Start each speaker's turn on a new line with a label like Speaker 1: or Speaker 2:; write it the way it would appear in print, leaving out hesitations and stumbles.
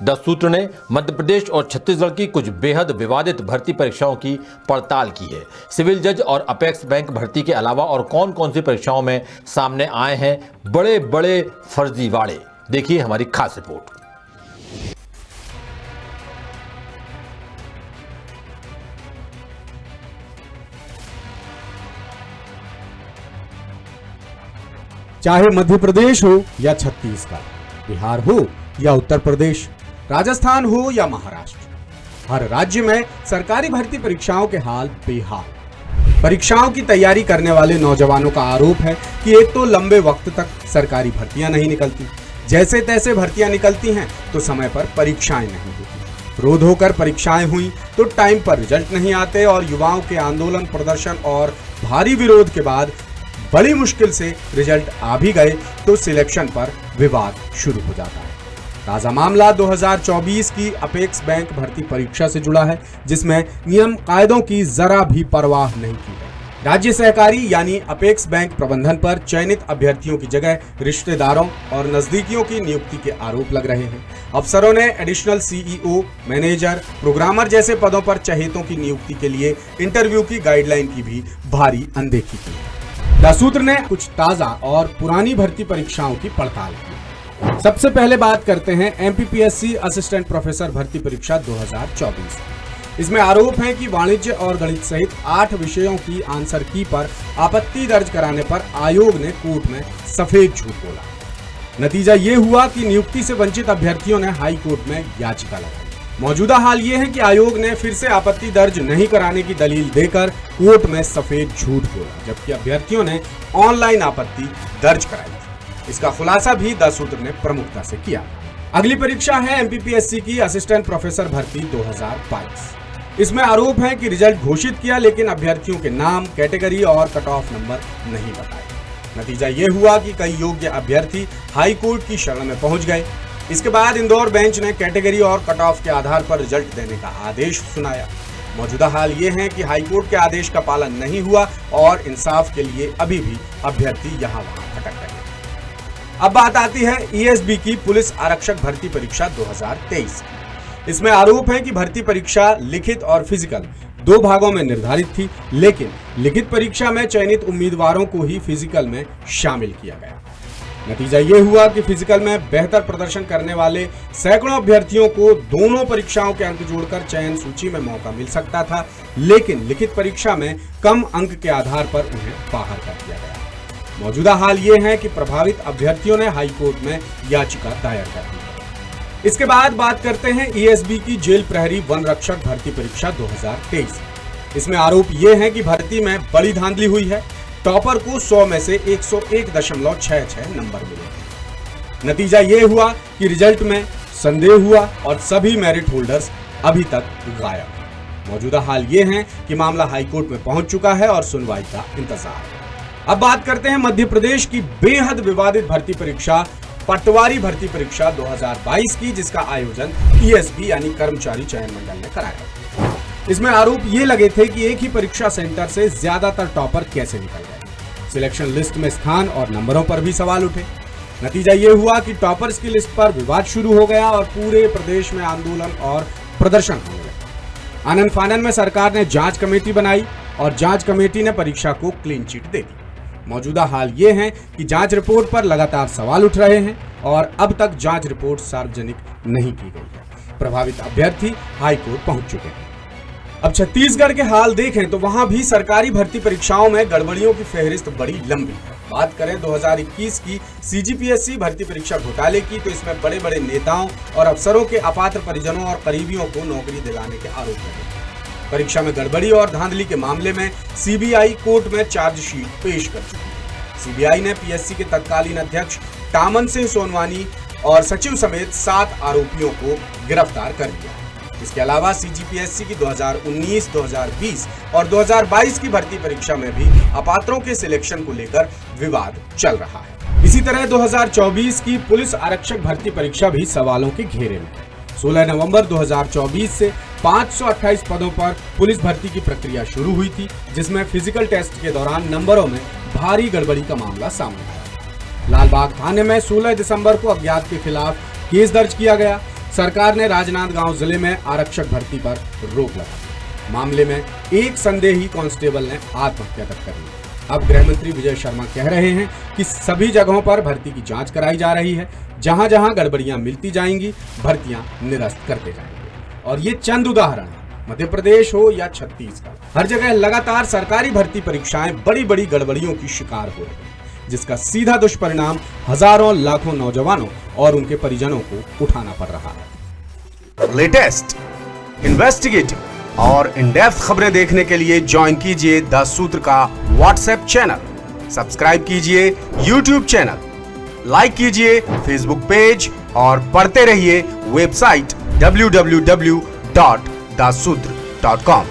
Speaker 1: The सूत्र ने मध्य प्रदेश और छत्तीसगढ़ की कुछ बेहद विवादित भर्ती परीक्षाओं की पड़ताल की है। सिविल जज और अपेक्स बैंक भर्ती के अलावा और कौन कौन सी परीक्षाओं में सामने आए हैं बड़े बड़े फर्जीवाड़े, देखिए हमारी खास रिपोर्ट।
Speaker 2: चाहे मध्य प्रदेश हो या छत्तीसगढ़, बिहार हो या उत्तर प्रदेश, राजस्थान हो या महाराष्ट्र, हर राज्य में सरकारी भर्ती परीक्षाओं के हाल बेहाल। परीक्षाओं की तैयारी करने वाले नौजवानों का आरोप है कि एक तो लंबे वक्त तक सरकारी भर्तियां नहीं निकलती, जैसे तैसे भर्तियां निकलती हैं तो समय पर परीक्षाएं नहीं होती, रोध होकर परीक्षाएं हुई तो टाइम पर रिजल्ट नहीं आते और युवाओं के आंदोलन, प्रदर्शन और भारी विरोध के बाद बड़ी मुश्किल से रिजल्ट आ भी गए तो सिलेक्शन पर विवाद शुरू हो जाता है। ताजा मामला 2024 की अपेक्स बैंक भर्ती परीक्षा से जुड़ा है, जिसमें नियम कायदों की जरा भी परवाह नहीं की गई। राज्य सहकारी यानी अपेक्स बैंक प्रबंधन पर चयनित अभ्यर्थियों की जगह रिश्तेदारों और नजदीकियों की नियुक्ति के आरोप लग रहे हैं। अफसरों ने एडिशनल सीईओ, मैनेजर, प्रोग्रामर जैसे पदों पर चहेतों की नियुक्ति के लिए इंटरव्यू की गाइडलाइन की भी भारी अनदेखी की है। द सूत्र ने कुछ ताजा और पुरानी भर्ती परीक्षाओं की पड़ताल की। सबसे पहले बात करते हैं एमपीपीएससी असिस्टेंट प्रोफेसर भर्ती परीक्षा 2024। इसमें आरोप है कि वाणिज्य और गणित सहित 8 विषयों की आंसर की पर आपत्ति दर्ज कराने पर आयोग ने कोर्ट में सफेद झूठ बोला। नतीजा ये हुआ कि नियुक्ति से वंचित अभ्यर्थियों ने हाई कोर्ट में याचिका लगाई। मौजूदा हाल ये है कि आयोग ने फिर से आपत्ति दर्ज नहीं कराने की दलील देकर कोर्ट में सफेद झूठ बोला, जबकि अभ्यर्थियों ने ऑनलाइन आपत्ति दर्ज कराई थी। इसका खुलासा भी द सूत्र ने प्रमुखता से किया। अगली परीक्षा है एमपीपीएससी की असिस्टेंट प्रोफेसर भर्ती 2022। इसमें आरोप है कि रिजल्ट घोषित किया लेकिन अभ्यर्थियों के नाम, कैटेगरी और कट ऑफ नंबर नहीं बताए। नतीजा ये हुआ कि कई योग्य अभ्यर्थी हाई कोर्ट की शरण में पहुंच गए। इसके बाद इंदौर बेंच ने कैटेगरी और कट ऑफ के आधार पर रिजल्ट देने का आदेश सुनाया। मौजूदा हाल ये है कि हाई कोर्ट के आदेश का पालन नहीं हुआ और इंसाफ के लिए अभी भी अभ्यर्थी यहाँ वहां भटक रहे हैं। अब बात आती है ईएसबी की पुलिस आरक्षक भर्ती परीक्षा 2023। इसमें आरोप है कि भर्ती परीक्षा लिखित और फिजिकल 2 भागों में निर्धारित थी, लेकिन लिखित परीक्षा में चयनित उम्मीदवारों को ही फिजिकल में शामिल किया गया। नतीजा ये हुआ कि फिजिकल में बेहतर प्रदर्शन करने वाले सैकड़ों अभ्यर्थियों को दोनों परीक्षाओं के अंक जोड़कर चयन सूची में मौका मिल सकता था, लेकिन लिखित परीक्षा में कम अंक के आधार पर उन्हें बाहर कर दिया गया। मौजूदा हाल ये है कि प्रभावित अभ्यर्थियों ने हाई कोर्ट में याचिका दायर कर दी है। इसके बाद बात करते हैं ईएसबी की जेल प्रहरी वन रक्षक भर्ती परीक्षा 2023। इसमें आरोप ये है कि भर्ती में बड़ी धांधली हुई है। टॉपर को 100 में से 101.66 नंबर मिले। नतीजा ये हुआ कि रिजल्ट में संदेह हुआ और सभी मेरिट होल्डर्स अभी तक गायब। मौजूदा हाल ये है कि मामला हाई कोर्ट में पहुंच चुका है और सुनवाई का इंतजार है। अब बात करते हैं मध्य प्रदेश की बेहद विवादित भर्ती परीक्षा पटवारी भर्ती परीक्षा 2022 की, जिसका आयोजन ईएसबी यानी कर्मचारी चयन मंडल ने कराया। इसमें आरोप ये लगे थे कि एक ही परीक्षा सेंटर से ज्यादातर टॉपर कैसे निकल गए। सिलेक्शन लिस्ट में स्थान और नंबरों पर भी सवाल उठे। नतीजा ये हुआ कि टॉपर्स की लिस्ट पर विवाद शुरू हो गया और पूरे प्रदेश में आंदोलन और प्रदर्शन होने लगे। आनन फानन में सरकार ने जांच कमेटी बनाई और जांच कमेटी ने परीक्षा को क्लीन चिट दे दी। मौजूदा हाल ये है कि जांच रिपोर्ट पर लगातार सवाल उठ रहे हैं और अब तक जांच रिपोर्ट सार्वजनिक नहीं की गई है। प्रभावित अभ्यर्थी हाई कोर्ट पहुंच चुके हैं। अब छत्तीसगढ़ के हाल देखें तो वहां भी सरकारी भर्ती परीक्षाओं में गड़बड़ियों की फहरिस्त बड़ी लंबी है। बात करें 2021 की सीजीपीएससी भर्ती परीक्षा घोटाले की, तो इसमें बड़े बड़े नेताओं और अफसरों के अपात्र परिजनों और करीबियों को नौकरी दिलाने के आरोप लगे। परीक्षा में गड़बड़ी और धांधली के मामले में सीबीआई कोर्ट में चार्जशीट पेश कर चुकी है। सीबीआई ने पीएससी के तत्कालीन अध्यक्ष टामन सिंह सोनवानी और सचिव समेत 7 आरोपियों को गिरफ्तार कर लिया। इसके अलावा सीजीपीएससी की 2019, 2020 और 2022 की भर्ती परीक्षा में भी अपात्रों के सिलेक्शन को लेकर विवाद चल रहा है। इसी तरह 2024 की पुलिस आरक्षक भर्ती परीक्षा भी सवालों के घेरे में है। 16 नवंबर 2024 से 528 पदों पर पुलिस भर्ती की प्रक्रिया शुरू हुई थी, जिसमें फिजिकल टेस्ट के दौरान नंबरों में भारी गड़बड़ी का मामला सामने आया। लालबाग थाने में 16 दिसंबर को अज्ञात के खिलाफ केस दर्ज किया गया। सरकार ने राजनांदगांव जिले में आरक्षक भर्ती पर रोक लगा दी। मामले में एक संदेही कांस्टेबल ने आत्महत्या तक कर ली। अब गृह मंत्री विजय शर्मा कह रहे हैं कि सभी जगहों पर भर्ती की जांच कराई जा रही है। जहां जहां गड़बड़ियां मिलती जाएंगी, भर्तियां निरस्त करते जाएंगे। और ये चंद उदाहरण है, मध्य प्रदेश हो या छत्तीसगढ़, हर जगह लगातार सरकारी भर्ती परीक्षाएं बड़ी बड़ी गड़बड़ियों की शिकार हो रही है, जिसका सीधा दुष्परिणाम हजारों लाखों नौजवानों और उनके परिजनों को उठाना पड़ रहा है।
Speaker 3: लेटेस्ट, इन्वेस्टिगेटिव और इन डेप्थ खबरें देखने के लिए ज्वाइन कीजिए द सूत्र का व्हाट्सएप चैनल, सब्सक्राइब कीजिए यूट्यूब चैनल, लाइक कीजिए फेसबुक पेज और पढ़ते रहिए वेबसाइट www.dasudr.com।